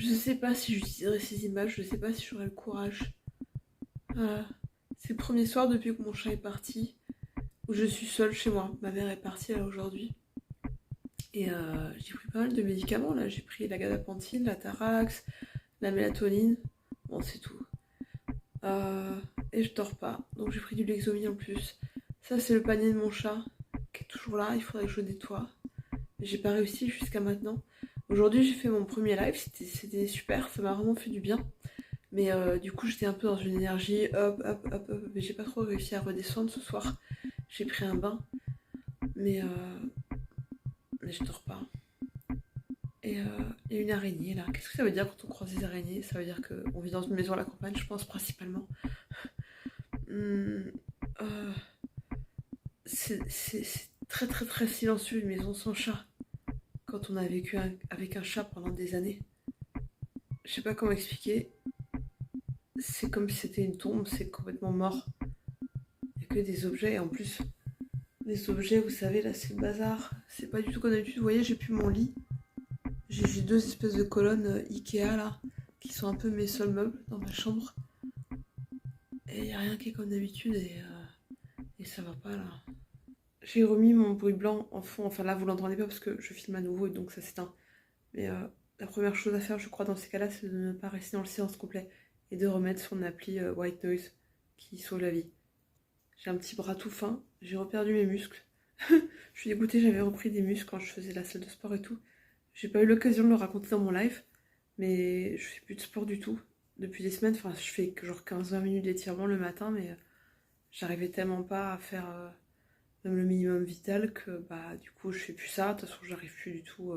Je sais pas si j'utiliserai ces images, je sais pas si j'aurai le courage. Voilà. C'est le premier soir depuis que mon chat est parti, où je suis seule chez moi. Ma mère est partie là aujourd'hui. Et j'ai pris pas mal de médicaments là. J'ai pris la gabapentin, la Tarax, la mélatonine. Bon, c'est tout. Euh, et je dors pas. Donc j'ai pris du Lexomil en plus. Ça, c'est le panier de mon chat qui est toujours là. Il faudrait que je le nettoie. Mais j'ai pas réussi jusqu'à maintenant. Aujourd'hui, j'ai fait mon premier live. C'était super. Ça m'a vraiment fait du bien. Mais du coup, j'étais un peu dans une énergie hop, hop, hop, hop. Mais j'ai pas trop réussi à redescendre ce soir. J'ai pris un bain. Mais, mais je dors pas. Et il y a une araignée là. Qu'est-ce que ça veut dire quand on croise des araignées? Ça veut dire qu'on vit dans une maison à la campagne, je pense, principalement. Hum, euh, c'est très très très silencieux une maison sans chat. Quand on a vécu avec un chat pendant des années. Je sais pas comment expliquer. C'est comme si c'était une tombe, c'est complètement mort. Il y a que des objets et en plus, des objets, vous savez, là c'est le bazar. C'est pas du tout comme d'habitude. Vous voyez, j'ai plus mon lit. J'ai deux espèces de colonnes Ikea là, qui sont un peu mes seuls meubles dans ma chambre. Et y a rien qui est comme d'habitude et ça va pas là. J'ai remis mon bruit blanc en fond, enfin là vous l'entendez pas parce que je filme à nouveau et donc ça s'éteint. Mais la première chose à faire je crois dans ces cas-là c'est de ne pas rester dans le silence complet et de remettre son appli White Noise qui sauve la vie. J'ai un petit bras tout fin, j'ai reperdu mes muscles. Je suis dégoûtée, j'avais repris des muscles quand je faisais la salle de sport et tout. J'ai pas eu l'occasion de le raconter dans mon live, mais je fais plus de sport du tout. Depuis des semaines, enfin je fais que genre 15-20 minutes d'étirement le matin, mais j'arrivais tellement pas à faire même le minimum vital que bah du coup je fais plus ça. De toute façon j'arrive plus du tout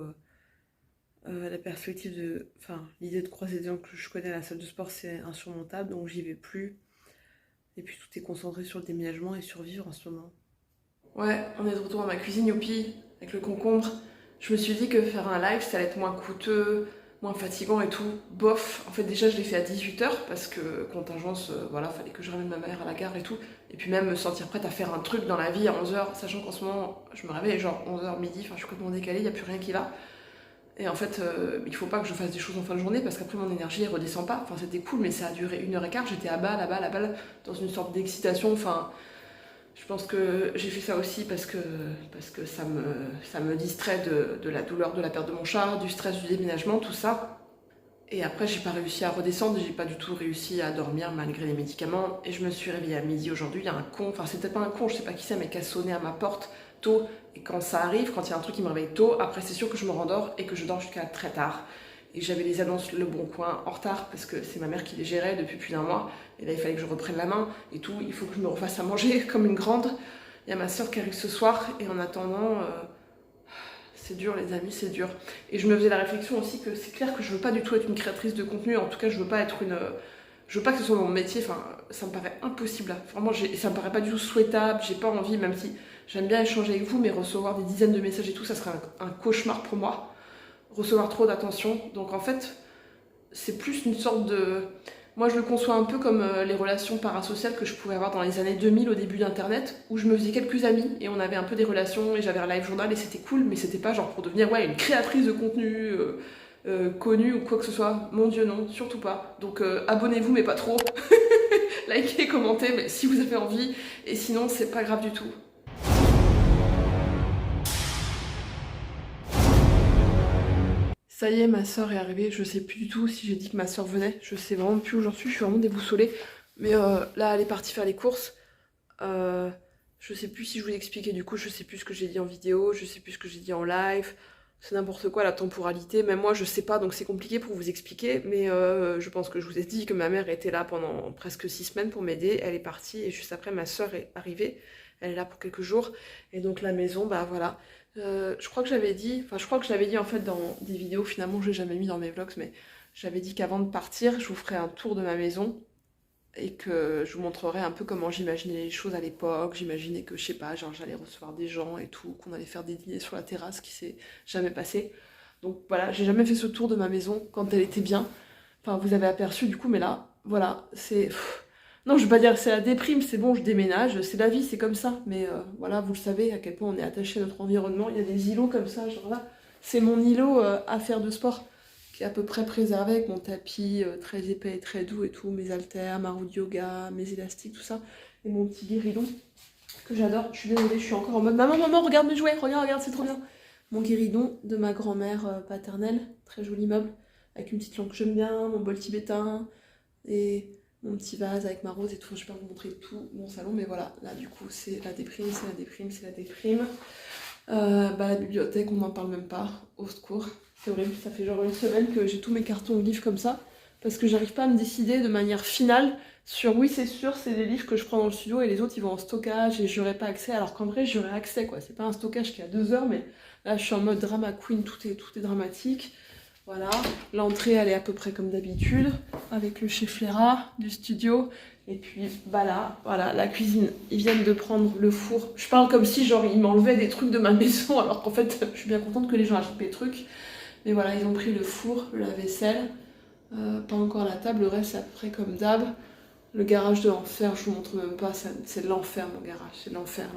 à la perspective de... Enfin l'idée de croiser des gens que je connais à la salle de sport c'est insurmontable, donc j'y vais plus. Et puis tout est concentré sur le déménagement et survivre en ce moment. Ouais, on est de retour à ma cuisine, youpi, avec le concombre. Je me suis dit que faire un live, ça allait être moins coûteux, moins fatigant et tout. Bof, en fait déjà je l'ai fait à 18h parce que contingence, voilà, fallait que je ramène ma mère à la gare et tout. Et puis même me sentir prête à faire un truc dans la vie à 11h, sachant qu'en ce moment je me réveille genre 11h midi, enfin je suis complètement décalée, il n'y a plus rien qui va. Et en fait, il faut pas que je fasse des choses en fin de journée parce qu'après mon énergie elle redescend pas. Enfin c'était cool mais ça a duré 1h15, j'étais à balle, dans une sorte d'excitation, enfin... Je pense que j'ai fait ça aussi parce que ça me distrait de la douleur de la perte de mon chat, du stress du déménagement, tout ça. Et après, j'ai pas réussi à redescendre, j'ai pas du tout réussi à dormir malgré les médicaments. Et je me suis réveillée à midi aujourd'hui. Il y a un con, enfin, c'était pas un con, je sais pas qui c'est, mais qui a sonné à ma porte tôt. Et quand ça arrive, quand il y a un truc qui me réveille tôt, après, c'est sûr que je me rendors et que je dors jusqu'à très tard. Et j'avais les annonces Le Bon Coin en retard parce que c'est ma mère qui les gérait depuis plus d'un mois. Et là, il fallait que je reprenne la main et tout. Il faut que je me refasse à manger comme une grande. Il y a ma soeur qui arrive ce soir et en attendant, c'est dur les amis, c'est dur. Et je me faisais la réflexion aussi que c'est clair que je veux pas du tout être une créatrice de contenu. En tout cas, je veux pas être une... Je veux pas que ce soit mon métier, enfin, ça me paraît impossible là. Vraiment, ça me paraît pas du tout souhaitable, j'ai pas envie, même si j'aime bien échanger avec vous, mais recevoir des dizaines de messages et tout, ça serait un cauchemar pour moi. Recevoir trop d'attention. Donc en fait, c'est plus une sorte de... Moi, je le conçois un peu comme les relations parasociales que je pouvais avoir dans les années 2000 au début d'Internet, où je me faisais quelques amis et on avait un peu des relations et j'avais un live journal et c'était cool, mais c'était pas genre pour devenir ouais, une créatrice de contenu connue ou quoi que ce soit. Mon Dieu, non, surtout pas. Donc abonnez-vous, mais pas trop. Likez, commentez, mais si vous avez envie. Et sinon, c'est pas grave du tout. Ça y est, ma soeur est arrivée. Je sais plus du tout si j'ai dit que ma soeur venait. Je sais vraiment plus où j'en suis. Je suis vraiment déboussolée. Mais là, elle est partie faire les courses. Je sais plus si je vous l'expliquais. Du coup, je sais plus ce que j'ai dit en vidéo. Je sais plus ce que j'ai dit en live. C'est n'importe quoi la temporalité. Même moi, je sais pas. Donc c'est compliqué pour vous expliquer. Mais je pense que je vous ai dit que ma mère était là pendant presque 6 semaines pour m'aider. Elle est partie et juste après, ma soeur est arrivée. Elle est là pour quelques jours. Et donc la maison, bah voilà. Je crois que j'avais dit, en fait dans des vidéos, finalement je l'ai jamais mis dans mes vlogs, mais j'avais dit qu'avant de partir, je vous ferai un tour de ma maison et que je vous montrerai un peu comment j'imaginais les choses à l'époque. J'imaginais que, je sais pas, genre j'allais recevoir des gens et tout, qu'on allait faire des dîners sur la terrasse, qui s'est jamais passé. Donc voilà, j'ai jamais fait ce tour de ma maison quand elle était bien. Enfin, vous avez aperçu du coup, mais là, voilà, c'est... Non, je vais pas dire que c'est la déprime, c'est bon, je déménage, c'est la vie, c'est comme ça. Mais voilà, vous le savez, à quel point on est attaché à notre environnement. Il y a des îlots comme ça, genre là, c'est mon îlot à faire de sport. qui est à peu près préservé avec mon tapis très épais et très doux et tout, mes haltères, ma roue de yoga, mes élastiques, tout ça, et mon petit guéridon que j'adore. Je suis désolée, je suis encore en mode maman, regarde mes jouets, regarde, c'est trop bien. Mon guéridon de ma grand-mère paternelle, très joli meuble, avec une petite lampe que j'aime bien, mon bol tibétain, et mon petit vase avec ma rose et tout. Je vais pas vous montrer tout mon salon, mais voilà, là du coup c'est la déprime, c'est la déprime, c'est la déprime. La bibliothèque, on n'en parle même pas, au secours. C'est horrible, ça fait genre une semaine que j'ai tous mes cartons de livres comme ça, parce que j'arrive pas à me décider de manière finale sur oui c'est sûr, c'est des livres que je prends dans le studio et les autres ils vont en stockage et j'aurai pas accès, alors qu'en vrai j'aurais accès quoi. C'est pas un stockage qui a 2 heures, mais là je suis en mode drama queen, tout est dramatique. Voilà, l'entrée elle est à peu près comme d'habitude, avec le chef Léra du studio. Et puis bah là, voilà, la cuisine, ils viennent de prendre le four. Je parle comme si genre ils m'enlevaient des trucs de ma maison, alors qu'en fait je suis bien contente que les gens achètent des trucs. Mais voilà, ils ont pris le four, le lave-vaisselle, pas encore la table, le reste c'est à peu près comme d'hab. Le garage de l'enfer, je vous montre même pas, c'est l'enfer mon garage, c'est l'enfer.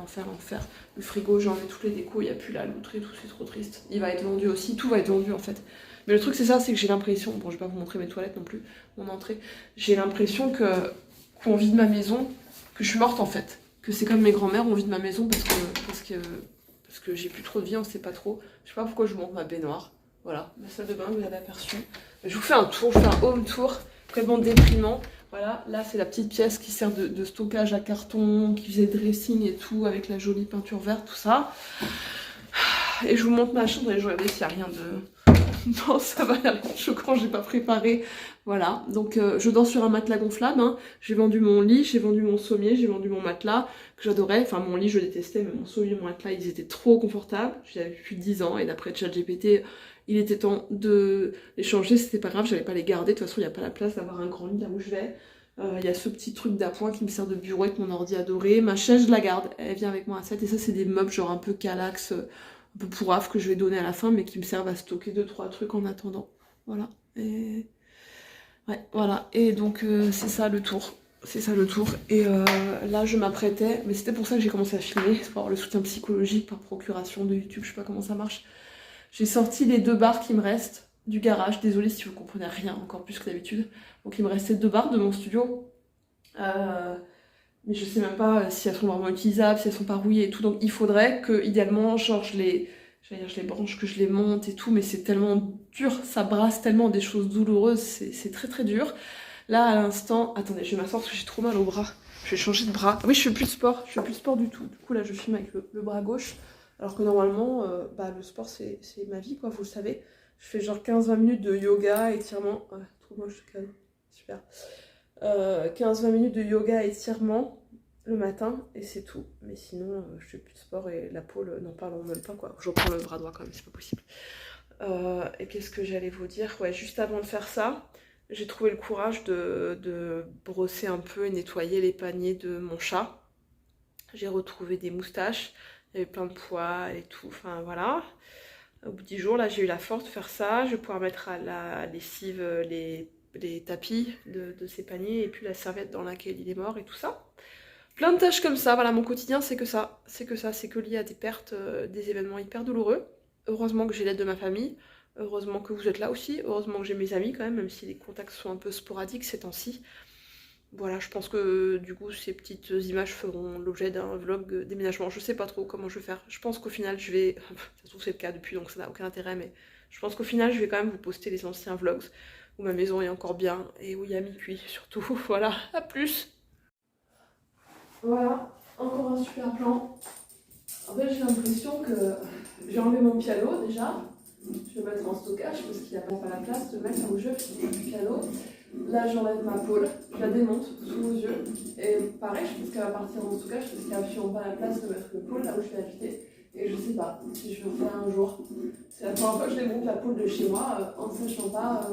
Le frigo, j'ai enlevé toutes les décos, il n'y a plus la loutre et tout, c'est trop triste. Il va être vendu aussi, tout va être vendu en fait. Mais le truc c'est ça, c'est que j'ai l'impression, bon je vais pas vous montrer mes toilettes non plus, mon entrée, j'ai l'impression qu'on vide ma maison, que je suis morte en fait. Que c'est comme mes grands-mères, on vide ma maison parce que j'ai plus trop de vie, on sait pas trop. Je sais pas pourquoi je vous montre ma baignoire. Voilà, ma salle de bain, vous avez aperçu. Je vous fais un tour, je fais un home tour, vraiment déprimant. Voilà, là c'est la petite pièce qui sert de stockage à carton, qui faisait dressing et tout, avec la jolie peinture verte, tout ça. Et je vous montre ma chambre et je regarde s'il n'y a rien de... Non, ça va, il n'y a rien de choquant, j'ai pas préparé. Voilà, donc je dors sur un matelas gonflable. Hein. J'ai vendu mon lit, j'ai vendu mon sommier, j'ai vendu mon matelas, que j'adorais. Enfin, mon lit, je détestais, mais mon sommier, mon matelas, ils étaient trop confortables. J'avais plus de 10 ans, et d'après ChatGPT, il était temps de les changer. C'était pas grave, j'allais pas les garder. De toute façon, il n'y a pas la place d'avoir un grand lit là où je vais. Il y a ce petit truc d'appoint qui me sert de bureau avec mon ordi adoré. Ma chaise, je la garde, elle vient avec moi à 7. Et ça, c'est des meubles genre un peu calax, un peu pourrave que je vais donner à la fin, mais qui me servent à stocker 2-3 trucs en attendant. Voilà. Et... ouais, voilà. Et donc, c'est ça le tour. C'est ça le tour. Et là, je m'apprêtais, mais c'était pour ça que j'ai commencé à filmer, c'est pour avoir le soutien psychologique par procuration de YouTube, je sais pas comment ça marche. J'ai sorti les 2 barres qui me restent du garage. Désolée si vous comprenez rien, encore plus que d'habitude. Donc, il me restait 2 barres de mon studio. Mais je sais même pas si elles sont vraiment utilisables, si elles sont pas rouillées et tout. Donc il faudrait que, idéalement, genre je les branche, que je les monte et tout, mais c'est tellement dur, ça brasse tellement des choses douloureuses, c'est très très dur. Là à l'instant, attendez, je vais m'asseoir parce que j'ai trop mal au bras. Je vais changer de bras. Oui, je fais plus de sport, du tout. Du coup là je filme avec le bras gauche, alors que normalement, le sport c'est ma vie quoi, vous le savez. Je fais genre 15-20 minutes de yoga, étirement. Ouais, trop moche, je calme. Super. 15-20 minutes de yoga étirement le matin et c'est tout. Mais sinon, je fais plus de sport et la pôle, n'en parlons même pas quoi. Je reprends le bras droit quand même, c'est pas possible. Et qu'est-ce que j'allais vous dire? Ouais, juste avant de faire ça, j'ai trouvé le courage de brosser un peu et nettoyer les paniers de mon chat. J'ai retrouvé des moustaches, il y avait plein de poils et tout, enfin voilà. Au bout de 10 jours, là, j'ai eu la force de faire ça. Je vais pouvoir mettre à la lessive les tapis de ces paniers et puis la serviette dans laquelle il est mort et tout ça. Plein de tâches comme ça, voilà, mon quotidien c'est que ça, c'est que lié à des pertes, des événements hyper douloureux. Heureusement que j'ai l'aide de ma famille, heureusement que vous êtes là aussi, heureusement que j'ai mes amis quand même si les contacts sont un peu sporadiques ces temps-ci. Voilà, je pense que du coup ces petites images feront l'objet d'un vlog déménagement, je sais pas trop comment je vais faire. Je pense qu'au final je vais, ça se trouve c'est le cas depuis donc ça n'a aucun intérêt, mais je pense qu'au final je vais quand même vous poster les anciens vlogs où ma maison est encore bien et où il y a mi-cuit surtout. Voilà, à plus. Voilà, encore un super plan. En fait j'ai l'impression que j'ai enlevé mon piano déjà. Je vais mettre en stockage parce qu'il n'y a pas la place de mettre là où je fais du piano. Là j'enlève ma pôle, je la démonte sous vos yeux. Et pareil, je pense qu'elle va partir en stockage parce qu'il n'y a absolument pas la place de mettre le pôle là où je vais habiter. Et je sais pas si je vais le faire un jour. C'est la première fois que je démonte la pôle de chez moi en ne sachant pas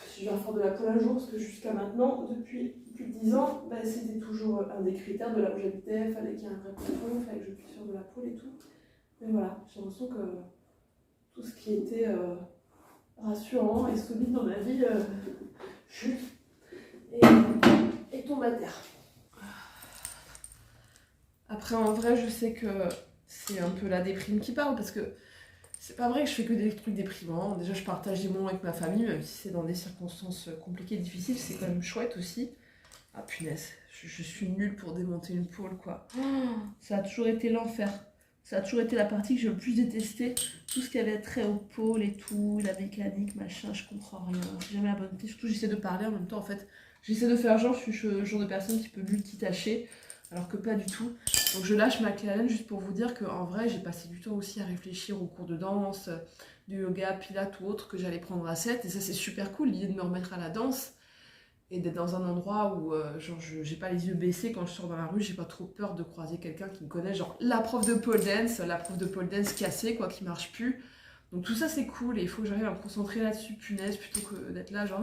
si je vais refaire de la pôle un jour, parce que jusqu'à maintenant, depuis plus de 10 ans, c'était toujours un des critères de là où j'habitais, il fallait qu'il y ait un vrai plafond, il fallait que je puisse faire de la pôle et tout. Mais voilà, j'ai l'impression que tout ce qui était rassurant et solide dans ma vie chute et tombe à terre. Après, en vrai, je sais que c'est un peu la déprime qui parle, parce que C'est pas vrai que je fais que des trucs déprimants. Déjà, je partage des moments avec ma famille, même si c'est dans des circonstances compliquées et difficiles, c'est quand même chouette aussi. Ah punaise, je suis nulle pour démonter une pôle, quoi. Ça a toujours été l'enfer. Ça a toujours été la partie que j'ai le plus détestée. Tout ce qui avait trait aux pôles et tout, la mécanique, machin, je comprends rien. C'est jamais la bonne idée. Surtout, j'essaie de parler en même temps, en fait. J'essaie de faire genre, je suis le genre de personne qui peut multitâcher, alors que pas du tout. Donc je lâche ma Claire juste pour vous dire qu'en vrai, j'ai passé du temps aussi à réfléchir aux cours de danse, du yoga, pilates ou autre que j'allais prendre à 7. Et ça, c'est super cool, l'idée de me remettre à la danse et d'être dans un endroit où genre j'ai pas les yeux baissés quand je sors dans la rue, j'ai pas trop peur de croiser quelqu'un qui me connaît, genre la prof de pole dance cassée, quoi, qui marche plus. Donc tout ça c'est cool et il faut que j'arrive à me concentrer là-dessus, punaise, plutôt que d'être là genre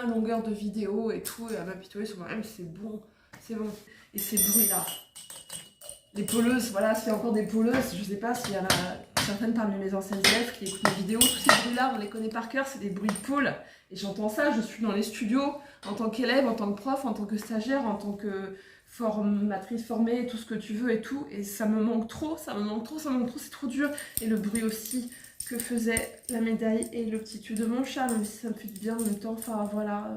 longueur de vidéo et tout, et à m'apitoyer sur moi-même, c'est bon, c'est bon. Et ces bruits-là, les poleuses, voilà, s'il y a encore des poleuses, je sais pas s'il y en a certaines parmi mes anciennes élèves qui écoutent mes vidéos, tous ces bruits-là, on les connaît par cœur, c'est des bruits de pôle. Et j'entends ça, je suis dans les studios, en tant qu'élève, en tant que prof, en tant que stagiaire, en tant que formatrice formée, tout ce que tu veux et tout. Et ça me manque trop, ça me manque trop, c'est trop dur. Et le bruit aussi que faisait la médaille et le petit tube de mon chat, même si ça me fait du bien en même temps. Enfin voilà,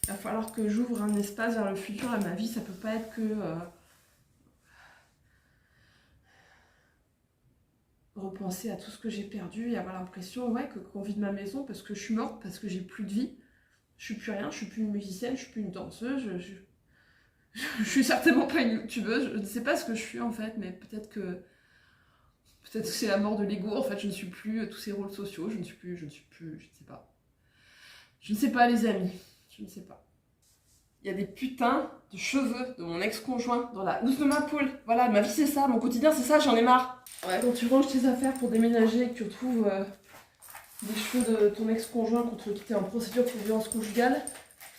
il va falloir que j'ouvre un espace vers le futur. Et ma vie, ça peut pas être que... repenser à tout ce que j'ai perdu et avoir l'impression ouais, qu'on vide ma maison parce que je suis morte, parce que j'ai plus de vie. Je suis plus rien, je suis plus une musicienne, je suis plus une danseuse, je suis certainement pas une youtubeuse, je ne sais pas ce que je suis en fait, mais peut-être que c'est la mort de l'ego, en fait je ne suis plus tous ces rôles sociaux, je ne sais pas. Je ne sais pas les amis, je ne sais pas. Il y a des putains de cheveux de mon ex-conjoint dans la housse de ma poule. Voilà, ma vie c'est ça, mon quotidien c'est ça, j'en ai marre. Ouais, quand tu ranges tes affaires pour déménager et que tu retrouves des cheveux de ton ex-conjoint contre qui t'es en procédure pour violence conjugale,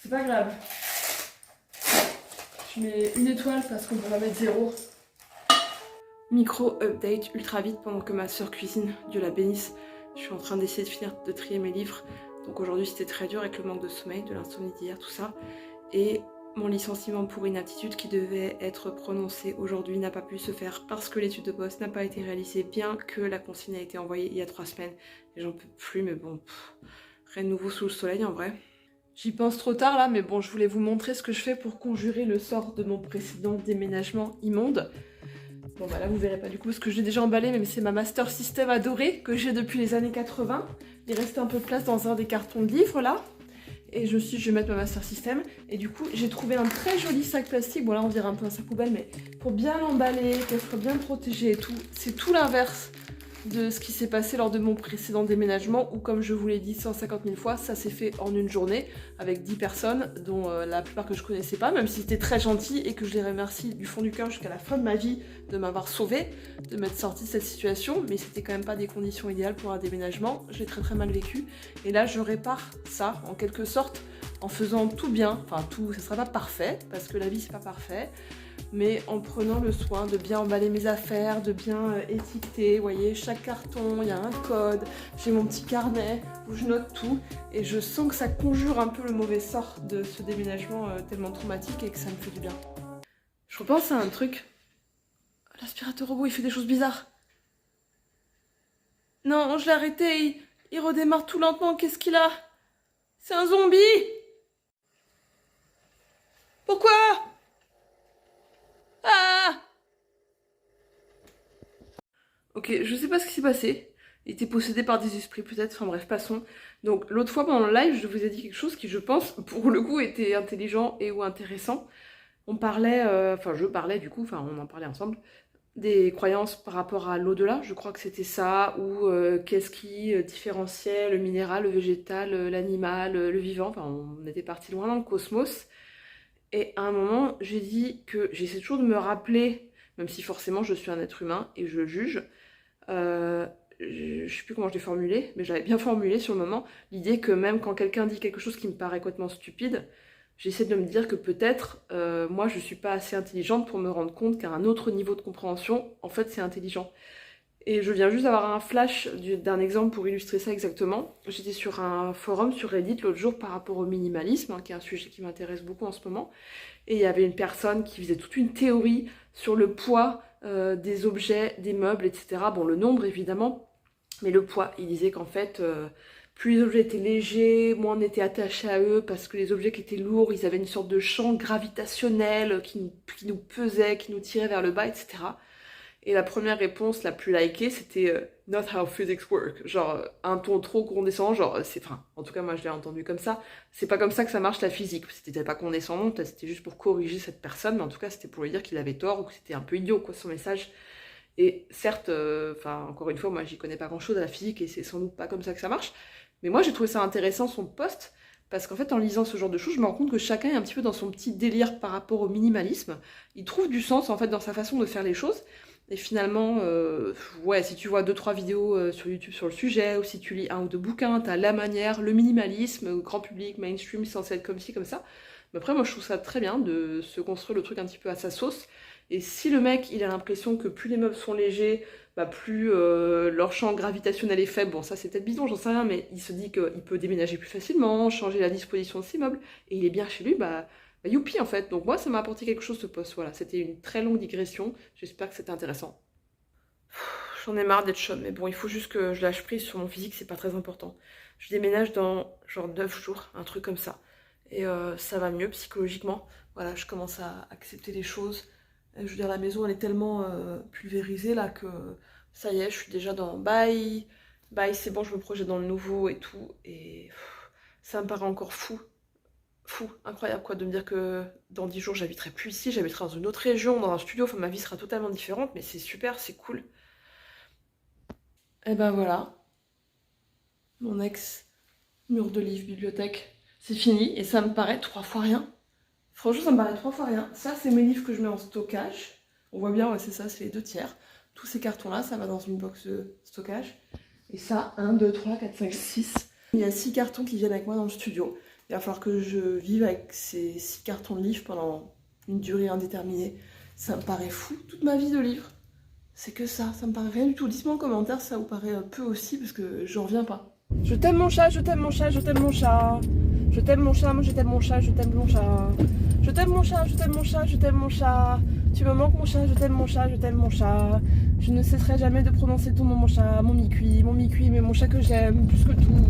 c'est pas grave. Je mets une étoile parce qu'on peut pas mettre 0. Micro update ultra vite pendant que ma soeur cuisine, Dieu la bénisse. Je suis en train d'essayer de finir de trier mes livres. Donc aujourd'hui c'était très dur avec le manque de sommeil, de l'insomnie d'hier, tout ça. Et mon licenciement pour inaptitude qui devait être prononcé aujourd'hui n'a pas pu se faire parce que l'étude de poste n'a pas été réalisée, bien que la consigne a été envoyée il y a 3 semaines. Et j'en peux plus, mais bon, rien de nouveau sous le soleil en vrai. J'y pense trop tard là, mais bon, je voulais vous montrer ce que je fais pour conjurer le sort de mon précédent déménagement immonde. Bon bah là vous verrez pas du coup parce que je l'ai déjà emballé, mais c'est ma Master System adorée que j'ai depuis les années 80. Il restait un peu de place dans un des cartons de livres là. Et je vais mettre ma Master System. Et du coup, j'ai trouvé un très joli sac plastique. Bon là, on dirait un peu un sac poubelle, mais pour bien l'emballer, qu'elle soit bien protégée et tout. C'est tout l'inverse de ce qui s'est passé lors de mon précédent déménagement, où comme je vous l'ai dit 150 000 fois, ça s'est fait en une journée, avec 10 personnes, dont la plupart que je connaissais pas, même si c'était très gentil et que je les remercie du fond du cœur jusqu'à la fin de ma vie de m'avoir sauvée, de m'être sortie de cette situation, mais c'était quand même pas des conditions idéales pour un déménagement, j'ai très très mal vécu, et là je répare ça, en quelque sorte, en faisant tout bien, enfin tout, ça sera pas parfait, parce que la vie c'est pas parfait, mais en prenant le soin de bien emballer mes affaires, de bien étiqueter, vous voyez, chaque carton, il y a un code, j'ai mon petit carnet où je note tout, et je sens que ça conjure un peu le mauvais sort de ce déménagement tellement traumatique et que ça me fait du bien. Je repense à un truc, l'aspirateur robot il fait des choses bizarres. Non, je l'ai arrêté, il redémarre tout lentement, qu'est-ce qu'il a? C'est un zombie! Pourquoi? Ah! Ok, je sais pas ce qui s'est passé. Il était possédé par des esprits peut-être, enfin bref, passons. Donc l'autre fois pendant le live, je vous ai dit quelque chose qui je pense, pour le coup, était intelligent et ou intéressant. On parlait, je parlais du coup, enfin on en parlait ensemble, des croyances par rapport à l'au-delà, je crois que c'était ça, ou qu'est-ce qui différenciait le minéral, le végétal, l'animal, le vivant, enfin on était parti loin dans le cosmos. Et à un moment, j'ai dit que j'essaie toujours de me rappeler, même si forcément je suis un être humain et je juge, je sais plus comment je l'ai formulé, mais j'avais bien formulé sur le moment l'idée que même quand quelqu'un dit quelque chose qui me paraît complètement stupide, j'essaie de me dire que peut-être moi je suis pas assez intelligente pour me rendre compte qu'à un autre niveau de compréhension, en fait c'est intelligent. Et je viens juste d'avoir un flash d'un exemple pour illustrer ça exactement. J'étais sur un forum sur Reddit l'autre jour par rapport au minimalisme, hein, qui est un sujet qui m'intéresse beaucoup en ce moment. Et il y avait une personne qui faisait toute une théorie sur le poids des objets, des meubles, etc. Bon, le nombre évidemment, Mais le poids, il disait qu'en fait, plus les objets étaient légers, moins on était attaché à eux, parce que les objets qui étaient lourds, ils avaient une sorte de champ gravitationnel qui nous pesait, qui nous tirait vers le bas, etc. Et la première réponse la plus likée, c'était Not how physics work. Genre, un ton trop condescendant, genre, enfin, en tout cas, moi je l'ai entendu comme ça. C'est pas comme ça que ça marche la physique. C'était pas condescendant, peut-être c'était juste pour corriger cette personne, mais en tout cas, c'était pour lui dire qu'il avait tort ou que c'était un peu idiot, quoi, son message. Et certes, enfin, encore une fois, moi j'y connais pas grand chose à la physique et c'est sans doute pas comme ça que ça marche. Mais moi j'ai trouvé ça intéressant son post, parce qu'en fait, en lisant ce genre de choses, je me rends compte que chacun est un petit peu dans son petit délire par rapport au minimalisme. Il trouve du sens en fait dans sa façon de faire les choses. Et finalement, ouais, si tu vois 2-3 vidéos sur YouTube sur le sujet, ou si tu lis 1 ou 2 bouquins, t'as la manière, le minimalisme, grand public, mainstream, censé être comme ci, comme ça. Mais après, moi je trouve ça très bien de se construire le truc un petit peu à sa sauce. Et si le mec, il a l'impression que plus les meubles sont légers, bah plus leur champ gravitationnel est faible, bon ça c'est peut-être bidon, j'en sais rien, mais il se dit qu'il peut déménager plus facilement, changer la disposition de ses meubles, et il est bien chez lui, bah youpi en fait. Donc moi ça m'a apporté quelque chose ce post, voilà, c'était une très longue digression, j'espère que c'était intéressant. J'en ai marre d'être chaude, mais bon, il faut juste que je lâche prise sur mon physique, c'est pas très important. Je déménage dans genre 9 jours, un truc comme ça, et ça va mieux psychologiquement, voilà, je commence à accepter les choses. Je veux dire, la maison, elle est tellement pulvérisée là que ça y est, je suis déjà dans bye, bye, c'est bon, je me projette dans le nouveau et tout. Et ça me paraît encore fou, incroyable quoi, de me dire que dans 10 jours, j'habiterai plus ici, j'habiterai dans une autre région, dans un studio, enfin ma vie sera totalement différente, mais c'est super, c'est cool. Et ben voilà, mon ex mur de livres, bibliothèque, c'est fini et ça me paraît 3 fois rien. Franchement, ça me paraît 3 fois rien. Ça, c'est mes livres que je mets en stockage. On voit bien, ouais, c'est ça, c'est les 2/3. Tous ces cartons-là, ça va dans une box de stockage. Et ça, 1, 2, 3, 4, 5, 6. Il y a 6 cartons qui viennent avec moi dans le studio. Il va falloir que je vive avec ces 6 cartons de livres pendant une durée indéterminée. Ça me paraît fou, toute ma vie de livres. C'est que ça me paraît rien du tout. Dites-moi en commentaire si ça vous paraît peu aussi, parce que j'en reviens pas. Je t'aime mon chat, je t'aime mon chat, je t'aime mon chat. Je t'aime mon chat, moi je t'aime mon chat, je t'aime mon chat. Je t'aime mon chat, je t'aime mon chat, je t'aime mon chat. Tu me manques mon chat, je t'aime mon chat, je t'aime mon chat. Je ne cesserai jamais de prononcer ton nom mon chat, mon mi-cuit, mais mon chat que j'aime plus que tout.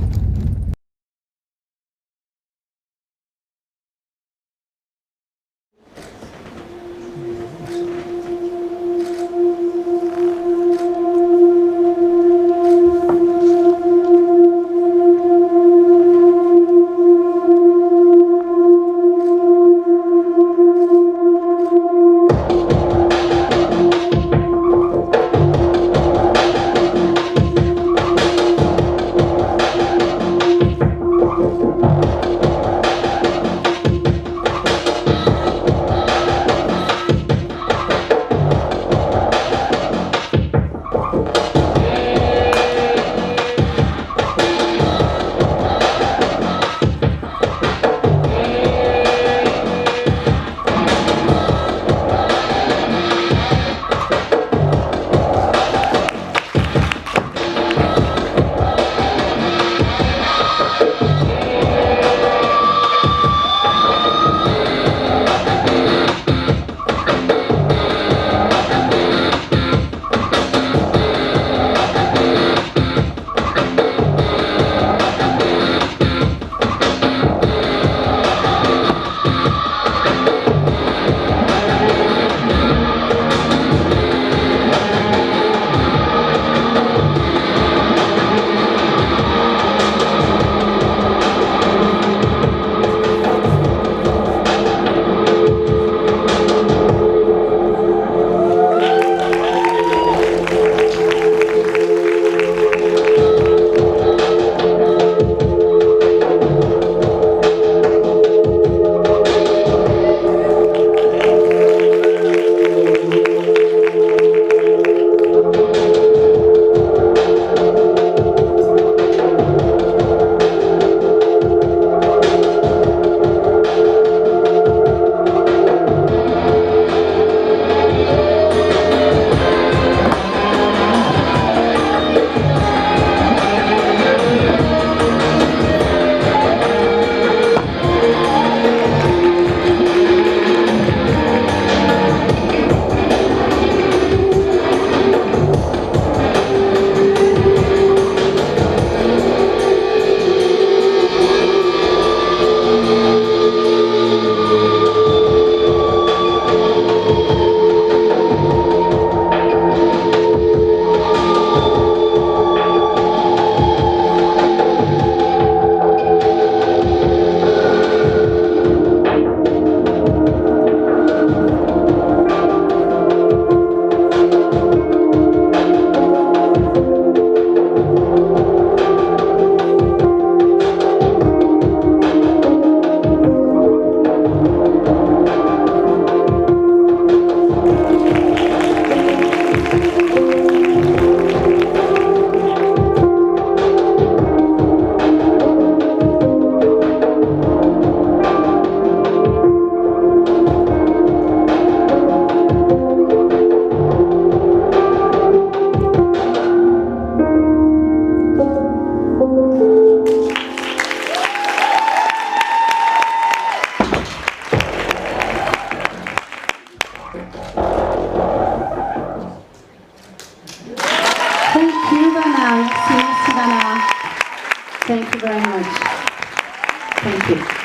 Thank you very much. Thank you.